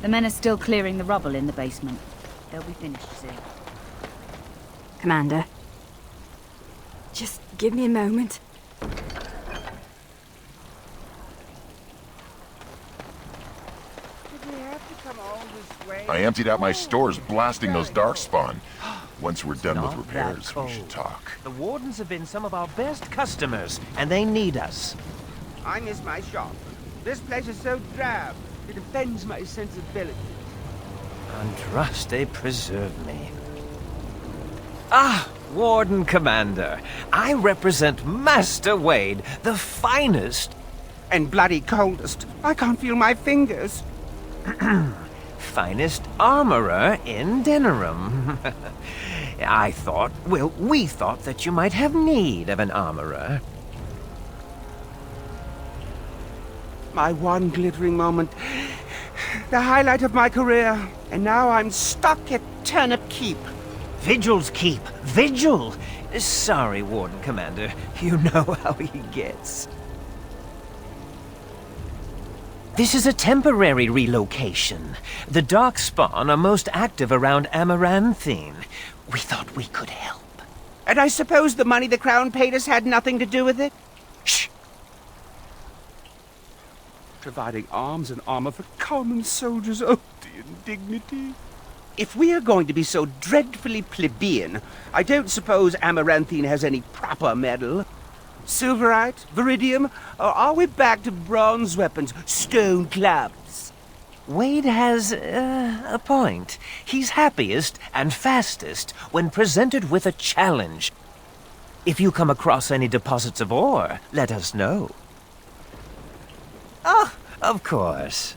The men are still clearing the rubble in the basement. They'll be finished soon. Commander. Just give me a moment. I emptied out my stores blasting those darkspawn. Once we're done with repairs, we should talk. The Wardens have been some of our best customers, and they need us. I miss my shop. This place is so drab. It offends my sensibility. Andraste preserve me. Ah, Warden Commander. I represent Master Wade, the finest... And bloody coldest. I can't feel my fingers. finest armorer in Denerim. I thought, well, we thought that you might have need of an armorer. My one glittering moment. The highlight of my career. And now I'm stuck at Turnip Keep. Vigil's Keep! Vigil! Sorry, Warden Commander. You know how he gets. This is a temporary relocation. The Darkspawn are most active around Amaranthine. We thought we could help. And I suppose the money the Crown paid us had nothing to do with it? Shh! Providing arms and armor for common soldiers. Oh, the indignity. If we are going to be so dreadfully plebeian, I don't suppose Amaranthine has any proper metal. Silverite? Viridium? Or are we back to bronze weapons, stone clubs? Wade has a point. He's happiest and fastest when presented with a challenge. If you come across any deposits of ore, let us know. Oh, of course.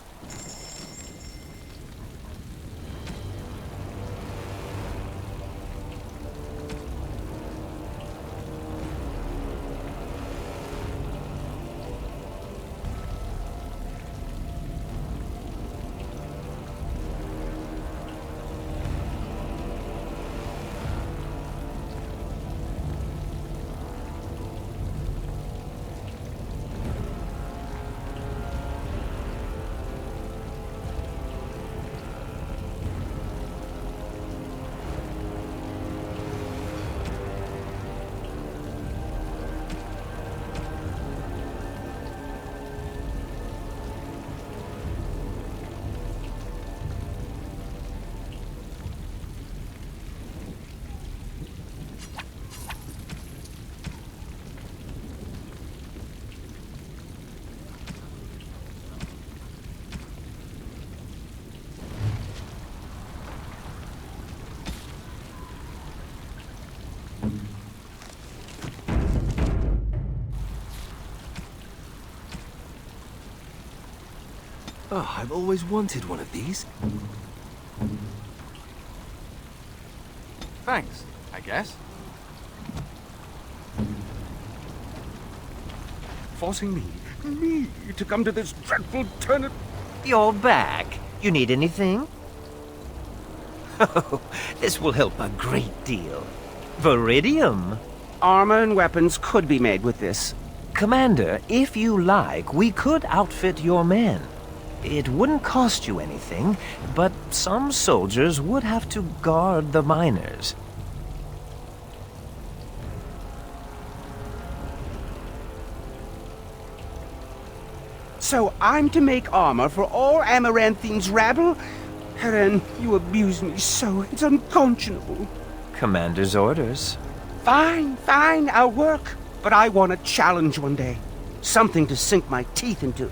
Oh, I've always wanted one of these. Thanks, I guess. Forcing me to come to this dreadful turnip... You're back. You need anything? Oh, this will help a great deal. Viridium. Armor and weapons could be made with this. Commander, if you like, we could outfit your men. It wouldn't cost you anything, but some soldiers would have to guard the miners. So I'm to make armor for all Amaranthine's rabble? Helen, you abuse me so, it's unconscionable. Commander's orders. Fine, I'll work. But I want a challenge one day. Something to sink my teeth into.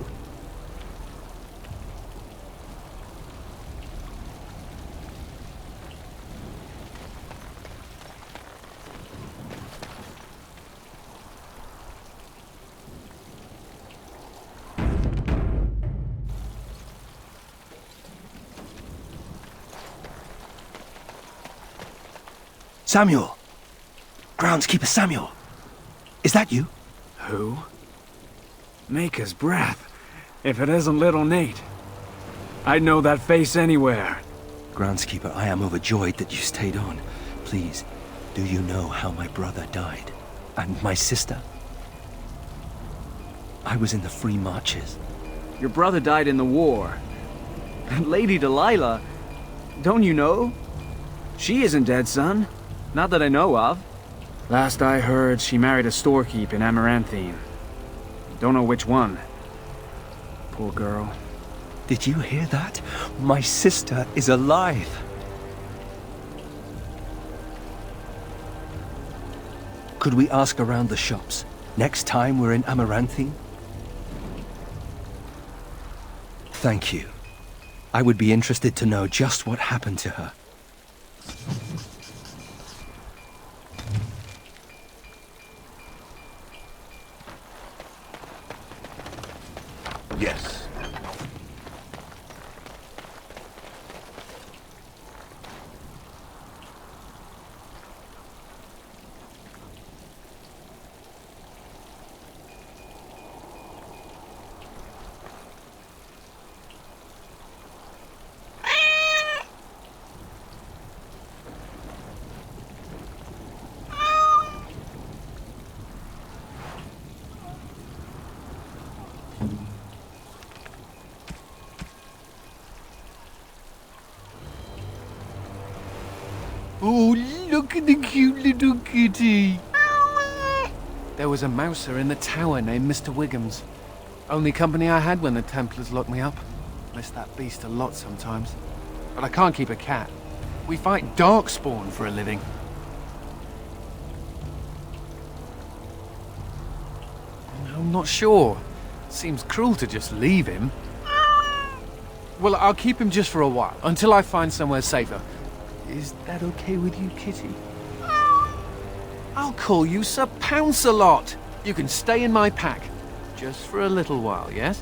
Samuel! Groundskeeper Samuel! Is that you? Who? Maker's breath. If it isn't little Nate. I'd know that face anywhere. Groundskeeper, I am overjoyed that you stayed on. Please, do you know how my brother died? And my sister? I was in the Free Marches. Your brother died in the war. Lady Delilah? Don't you know? She isn't dead, son. Not that I know of. Last I heard, she married a storekeep in Amaranthine. Don't know which one. Poor girl. Did you hear that? My sister is alive. Could we ask around the shops next time we're in Amaranthine? Thank you. I would be interested to know just what happened to her. Yes. Oh, look at the cute little kitty. There was a mouser in the tower named Mr. Wiggums. Only company I had when the Templars locked me up. Miss that beast a lot sometimes. But I can't keep a cat. We fight Darkspawn for a living. I'm not sure. Seems cruel to just leave him. Well, I'll keep him just for a while, until I find somewhere safer. Is that okay with you, Kitty? I'll call you Sir Pounce-a-Lot. You can stay in my pack. Just for a little while, yes?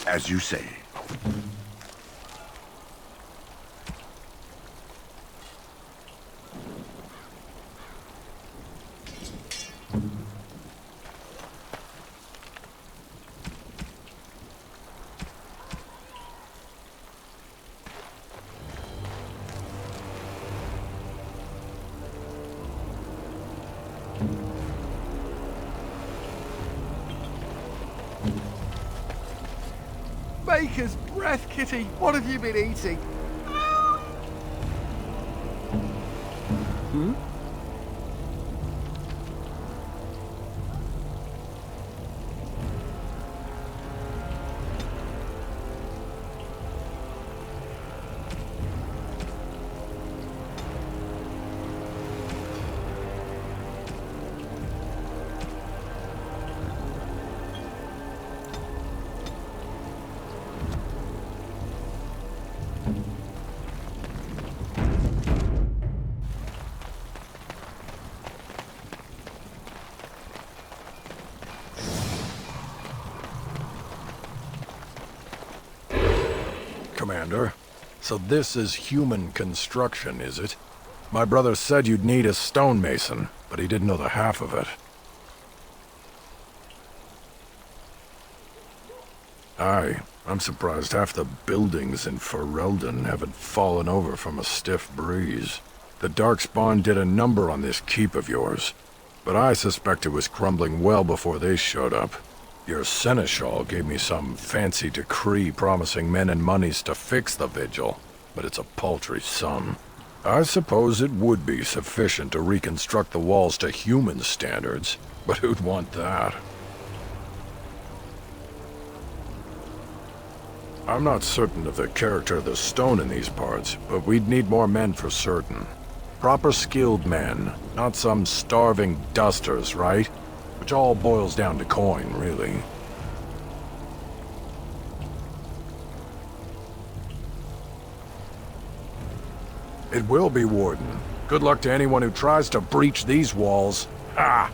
As you say. Baker's breath, Kitty. What have you been eating? Commander. So this is human construction, is it? My brother said you'd need a stonemason, but he didn't know the half of it. Aye, I'm surprised half the buildings in Ferelden haven't fallen over from a stiff breeze. The Darkspawn did a number on this keep of yours, but I suspect it was crumbling well before they showed up. Your seneschal gave me some fancy decree promising men and monies to fix the vigil, but it's a paltry sum. I suppose it would be sufficient to reconstruct the walls to human standards, but who'd want that? I'm not certain of the character of the stone in these parts, but we'd need more men for certain. Proper skilled men, not some starving dusters, right? Which all boils down to coin, really. It will be, Warden. Good luck to anyone who tries to breach these walls. Ha!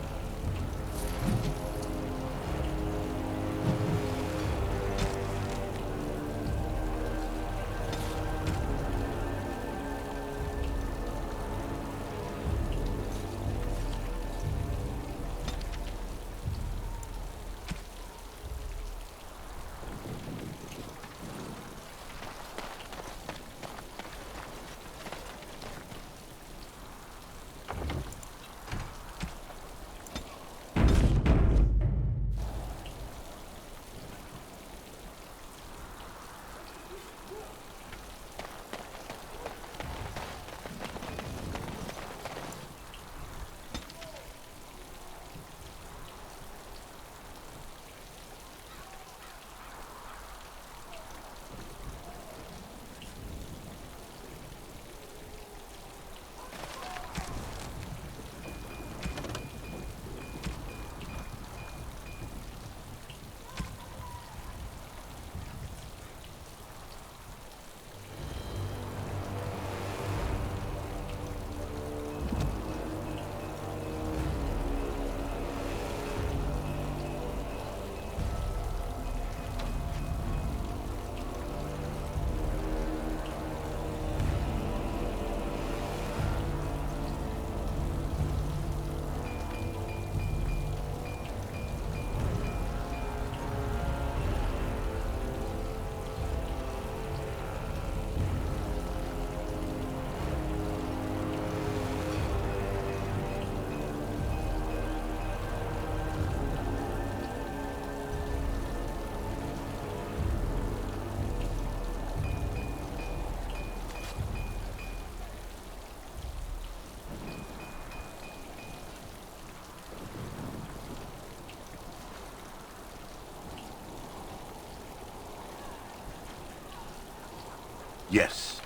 Yes.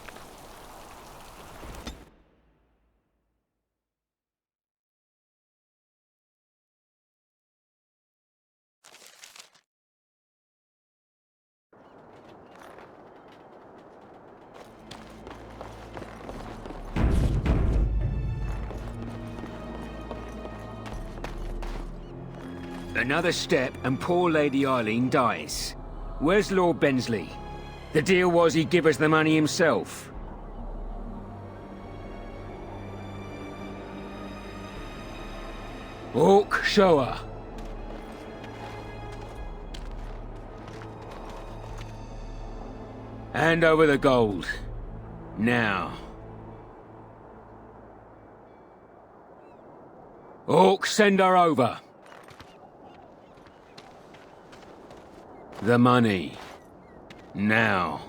Another step and poor Lady Eileen dies. Where's Lord Bensley? The deal was he'd give us the money himself. Hawke, show her. Hand over the gold. Now. Hawke, send her over. The money. Now.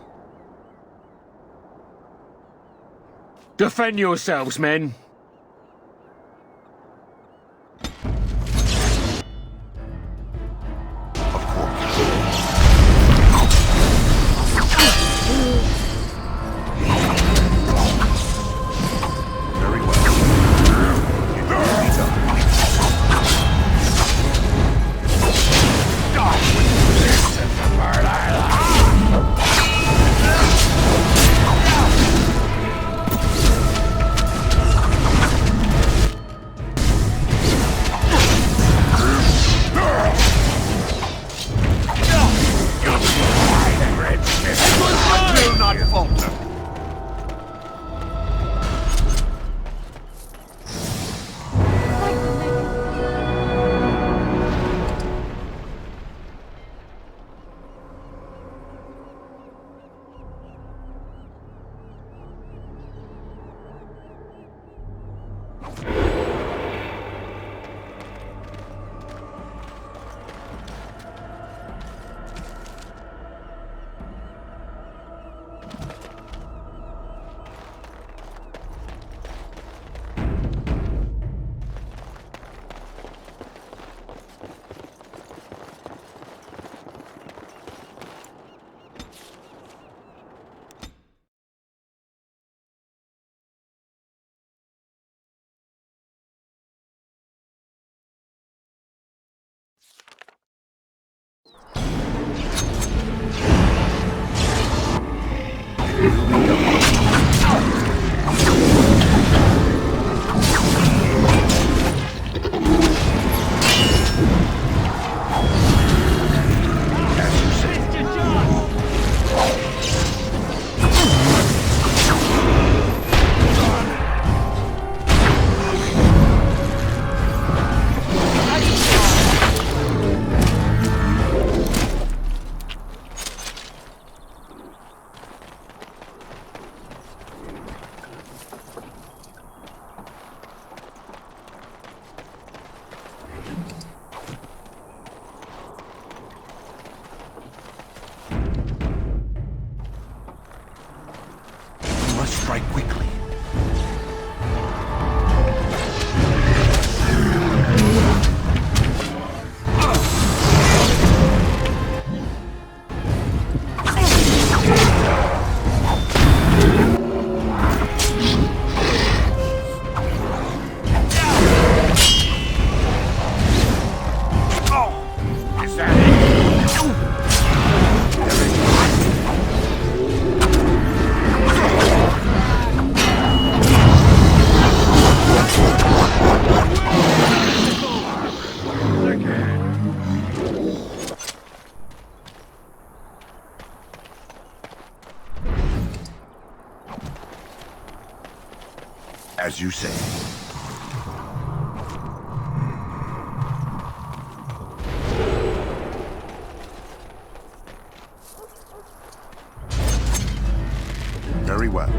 Defend yourselves, men. Here we go. strike quickly. As you say. Very well.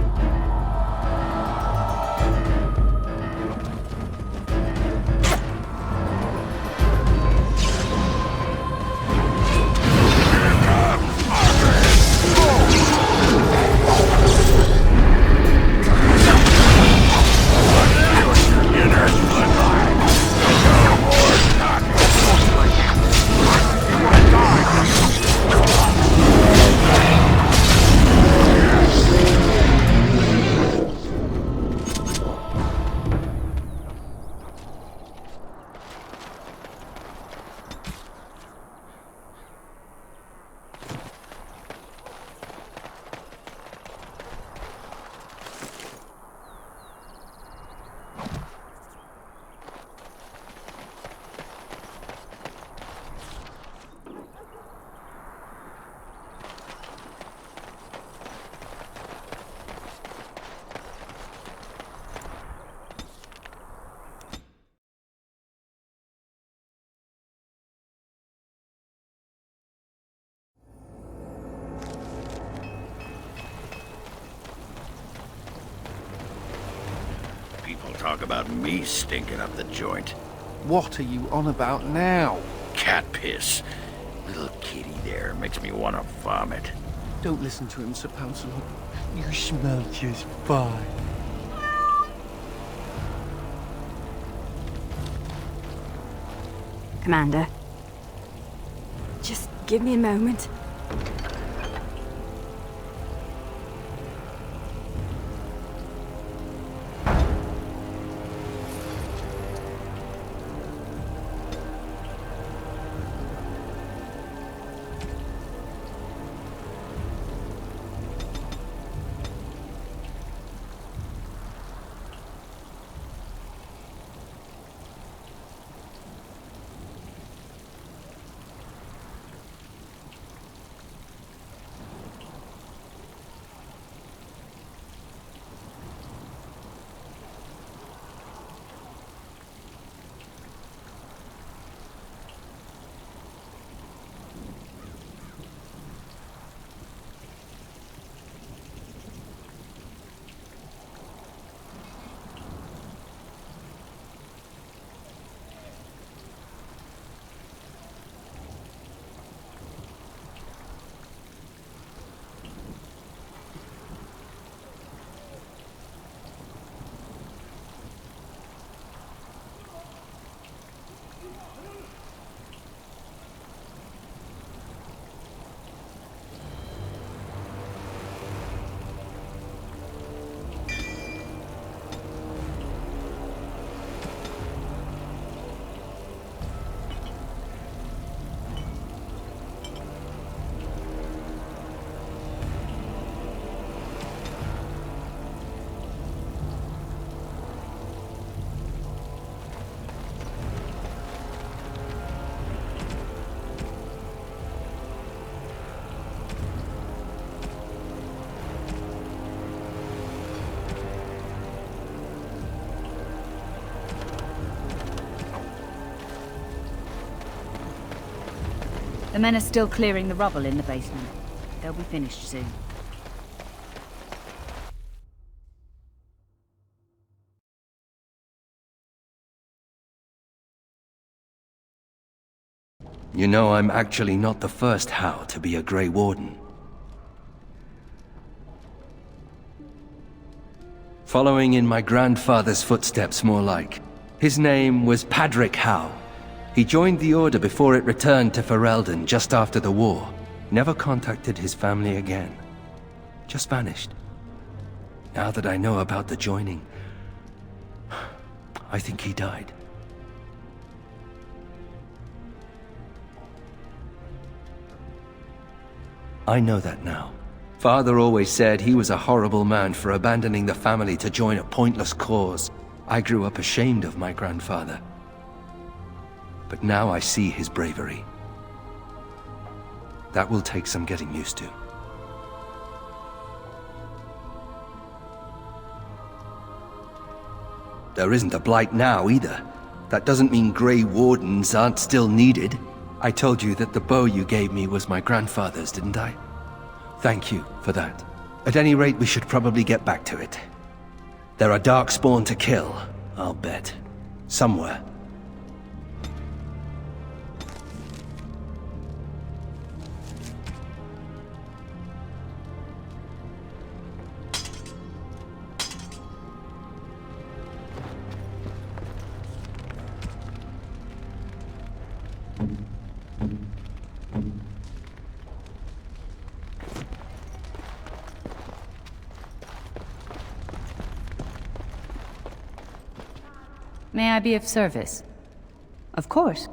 People talk about me stinking up the joint. What are you on about now? Cat piss. Little kitty there makes me want to vomit. Don't listen to him, Sir Pouncelot. You smell just fine. Commander. Just give me a moment. The men are still clearing the rubble in the basement. They'll be finished soon. You know, I'm actually not the first Howe to be a Grey Warden. Following in my grandfather's footsteps, more like. His name was Padric Howe. He joined the Order before it returned to Ferelden just after the war. Never contacted his family again. Just vanished. Now that I know about the joining, I think he died. I know that now. Father always said he was a horrible man for abandoning the family to join a pointless cause. I grew up ashamed of my grandfather. But now I see his bravery. That will take some getting used to. There isn't a Blight now, either. That doesn't mean Grey Wardens aren't still needed. I told you that the bow you gave me was my grandfather's, didn't I? Thank you for that. At any rate, we should probably get back to it. There are Darkspawn to kill, I'll bet. Somewhere. May I be of service? Of course.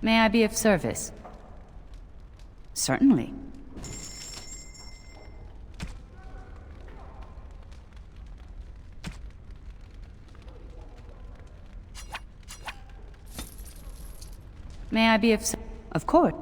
May I be of service? Certainly. May I be of service? Of course.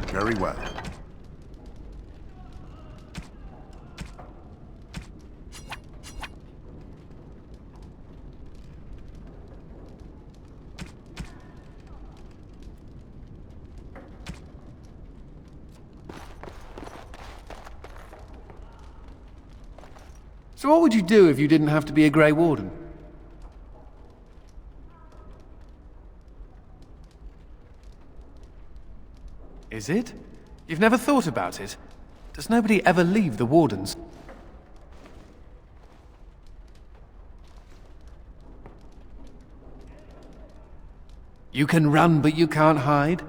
Very well. So what would you do if you didn't have to be a Grey Warden? Is it? You've never thought about it? Does nobody ever leave the Wardens? You can run, but you can't hide?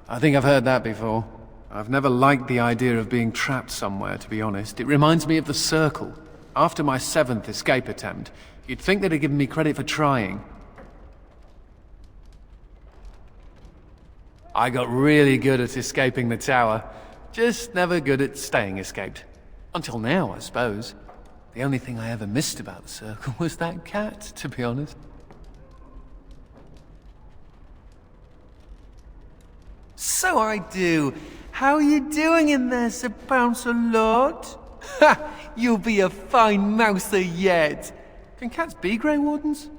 I think I've heard that before. I've never liked the idea of being trapped somewhere, to be honest. It reminds me of the Circle. After my 7th escape attempt, you'd think they'd have given me credit for trying. I got really good at escaping the tower, just never good at staying escaped. Until now, I suppose. The only thing I ever missed about the Circle was that cat, to be honest. So I do. How are you doing in there, Sir Bouncer-Lord? Ha! You'll be a fine mouser yet. Can cats be Grey Wardens?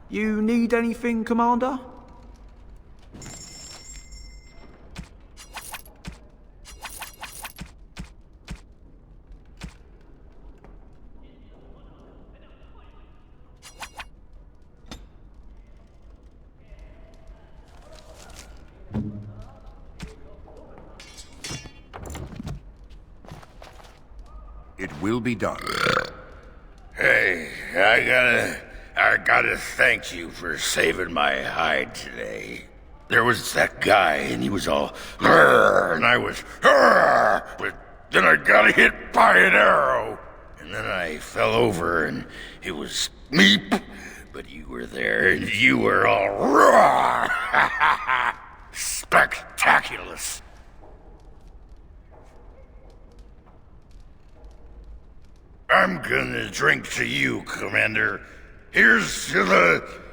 You need anything, Commander? It will be done. Hey, I gotta thank you for saving my hide today. there was that guy, and he was all, "Grr," and I was, "Grr," but then I got hit by an arrow, and then I fell over, and it was meep, but you were there, and you were all, "Roar!" Spectaculous. I'm gonna drink to you, Commander. Here's to the...